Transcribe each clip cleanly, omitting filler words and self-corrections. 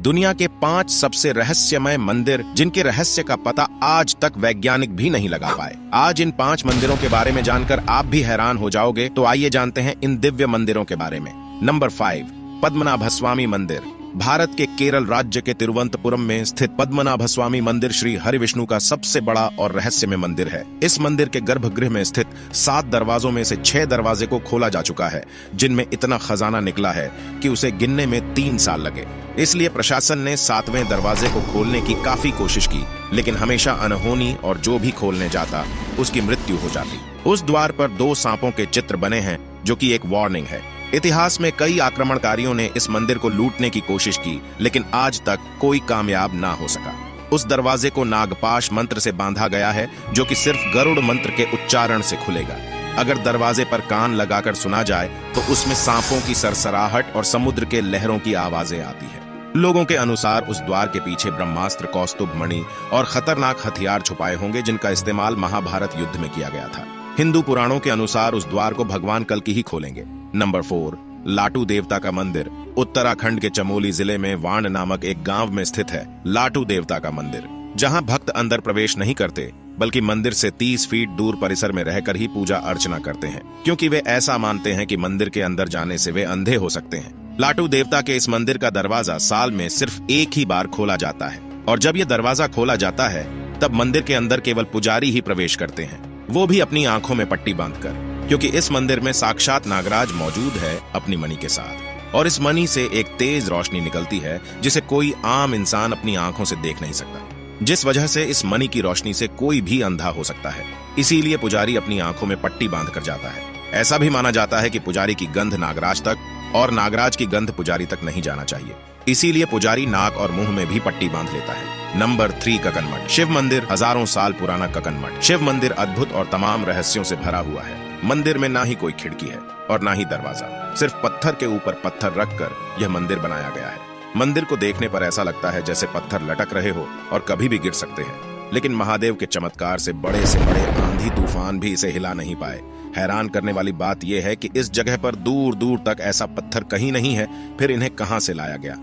दुनिया के 5 सबसे रहस्यमय मंदिर जिनके रहस्य का पता आज तक वैज्ञानिक भी नहीं लगा पाए। आज इन 5 मंदिरों के बारे में जानकर आप भी हैरान हो जाओगे। तो आइए जानते हैं इन दिव्य मंदिरों के बारे में। नंबर 5, पद्मनाभस्वामी मंदिर। भारत के केरल राज्य के तिरुवनंतपुरम में स्थित पद्मनाभस्वामी मंदिर श्री हरिविष्णु का सबसे बड़ा और रहस्यमय मंदिर है। इस मंदिर के गर्भगृह में स्थित 7 दरवाजों में से 6 दरवाजे को खोला जा चुका है, जिनमें इतना खजाना निकला है कि उसे गिनने में 3 साल लगे। इसलिए प्रशासन ने 7वें दरवाजे को खोलने की काफी कोशिश की, लेकिन हमेशा अनहोनी और जो भी खोलने जाता उसकी मृत्यु हो जाती। उस द्वार पर 2 सांपों के चित्र बने हैं, जो कि एक वार्निंग है। इतिहास में कई आक्रमणकारियों ने इस मंदिर को लूटने की कोशिश की, लेकिन आज तक कोई कामयाब ना हो सका। उस दरवाजे को नागपाश मंत्र से बांधा गया है, जो कि सिर्फ गरुड़ मंत्र के उच्चारण से खुलेगा। अगर दरवाजे पर कान लगाकर सुना जाए तो उसमें सांपों की सरसराहट और समुद्र के लहरों की आवाजें आती है। लोगों के अनुसार उस द्वार के पीछे ब्रह्मास्त्र, कौस्तुभ मणि और खतरनाक हथियार छुपाए होंगे, जिनका इस्तेमाल महाभारत युद्ध में किया गया था। हिंदू पुराणों के अनुसार उस द्वार को भगवान कल्कि ही खोलेंगे। नंबर 4, लाटू देवता का मंदिर। उत्तराखंड के चमोली जिले में वाण नामक एक गांव में स्थित है लाटू देवता का मंदिर, जहां भक्त अंदर प्रवेश नहीं करते, बल्कि मंदिर से 30 फीट दूर परिसर में रहकर ही पूजा अर्चना करते हैं, क्योंकि वे ऐसा मानते हैं कि मंदिर के अंदर जाने से वे अंधे हो सकते हैं। लाटू देवता के इस मंदिर का दरवाजा साल में सिर्फ एक ही बार खोला जाता है, और जब यह दरवाजा खोला जाता है तब मंदिर के अंदर केवल पुजारी ही प्रवेश करते हैं, वो भी अपनी आंखों में पट्टी बांधकर, क्योंकि इस मंदिर में साक्षात नागराज मौजूद है अपनी मणि के साथ। और इस मणि से एक तेज रोशनी निकलती है, जिसे कोई आम इंसान अपनी आंखों से देख नहीं सकता, जिस वजह से इस मणि की रोशनी से कोई भी अंधा हो सकता है। इसीलिए पुजारी अपनी आंखों में पट्टी बांधकर जाता है। ऐसा भी माना जाता है कि पुजारी की गंध नागराज तक और नागराज की गंध पुजारी तक नहीं जाना चाहिए, इसीलिए पुजारी नाक और मुंह में भी पट्टी बांध लेता है। नंबर 3, ककन मठ। शिव मंदिर। हजारों साल पुराना ककन मठ। शिव मंदिर अद्भुत और तमाम रहस्यों से भरा हुआ है। मंदिर में ना ही कोई खिड़की है और ना ही दरवाजा, सिर्फ पत्थर के ऊपर पत्थर रखकर यह मंदिर बनाया गया है। मंदिर को देखने पर ऐसा लगता है जैसे पत्थर लटक रहे हो और कभी भी गिर सकते हैं, लेकिन महादेव के चमत्कार से बड़े आंधी तूफान भी इसे हिला नहीं पाए। हैरान करने वाली बात यह है कि इस जगह पर दूर दूर तक ऐसा पत्थर कहीं नहीं है, फिर इन्हें कहां से लाया गया।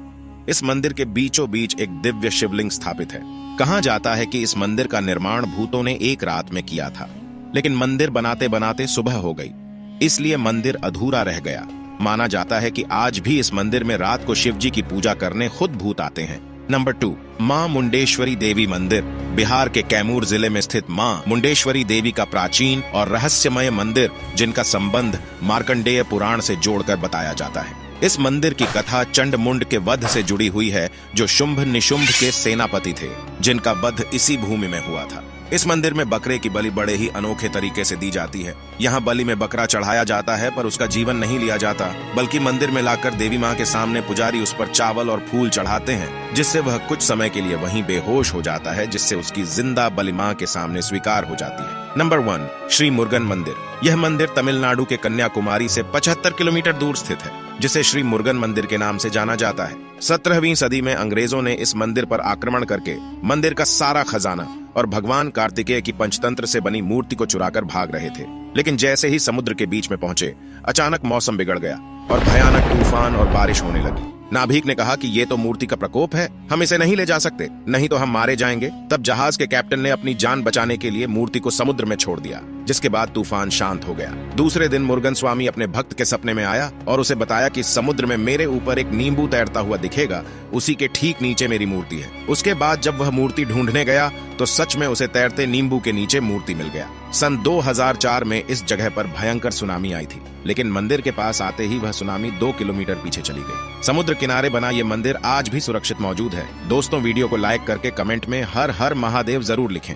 इस मंदिर के बीचों बीच एक दिव्य शिवलिंग स्थापित है। कहा जाता है कि इस मंदिर का निर्माण भूतों ने एक रात में किया था, लेकिन मंदिर बनाते बनाते सुबह हो गई, इसलिए मंदिर अधूरा रह गया। माना जाता है कि आज भी इस मंदिर में रात को शिव जी की पूजा करने खुद भूत आते हैं। नंबर 2, मां मुंडेश्वरी देवी मंदिर। बिहार के कैमूर जिले में स्थित मां मुंडेश्वरी देवी का प्राचीन और रहस्यमय मंदिर, जिनका संबंध मार्कंडेय पुराण से जोड़कर बताया जाता है। इस मंदिर की कथा चंडमुंड के वध से जुड़ी हुई है, जो शुंभ निशुंभ के सेनापति थे, जिनका वध इसी भूमि में हुआ था। इस मंदिर में बकरे की बलि बड़े ही अनोखे तरीके से दी जाती है। यहाँ बलि में बकरा चढ़ाया जाता है, पर उसका जीवन नहीं लिया जाता, बल्कि मंदिर में लाकर देवी माँ के सामने पुजारी उस पर चावल और फूल चढ़ाते हैं, जिससे वह कुछ समय के लिए वहीं बेहोश हो जाता है, जिससे उसकी जिंदा बलि माँ के सामने स्वीकार हो जाती है। नंबर 1, श्री मुरुगन मंदिर। यह मंदिर तमिलनाडु के कन्याकुमारी से 75 किलोमीटर दूर स्थित है, जिसे श्री मुरुगन मंदिर के नाम से जाना जाता है। 17वीं सदी में अंग्रेजों ने इस मंदिर पर आक्रमण करके मंदिर का सारा खजाना और भगवान कार्तिकेय की पंचतंत्र से बनी मूर्ति को चुराकर भाग रहे थे। लेकिन जैसे ही समुद्र के बीच में पहुंचे, अचानक मौसम बिगड़ गया और भयानक तूफान और बारिश होने लगी। नाभिक ने कहा कि ये तो मूर्ति का प्रकोप है, हम इसे नहीं ले जा सकते, नहीं तो हम मारे जाएंगे। तब जहाज के कैप्टन ने अपनी जान बचाने के लिए मूर्ति को समुद्र में छोड़ दिया, जिसके बाद तूफान शांत हो गया। दूसरे दिन मुरुगन स्वामी अपने भक्त के सपने में आया और उसे बताया कि समुद्र में मेरे ऊपर एक नींबू तैरता हुआ दिखेगा, उसी के ठीक नीचे मेरी मूर्ति है। उसके बाद जब वह मूर्ति ढूंढने गया तो सच में उसे तैरते नींबू के नीचे मूर्ति मिल गया। सन 2004 में इस जगह पर भयंकर सुनामी आई थी, लेकिन मंदिर के पास आते ही वह सुनामी 2 किलोमीटर पीछे चली गई। समुद्र किनारे बना ये मंदिर आज भी सुरक्षित मौजूद है। दोस्तों, वीडियो को लाइक करके कमेंट में हर हर महादेव जरूर लिखें।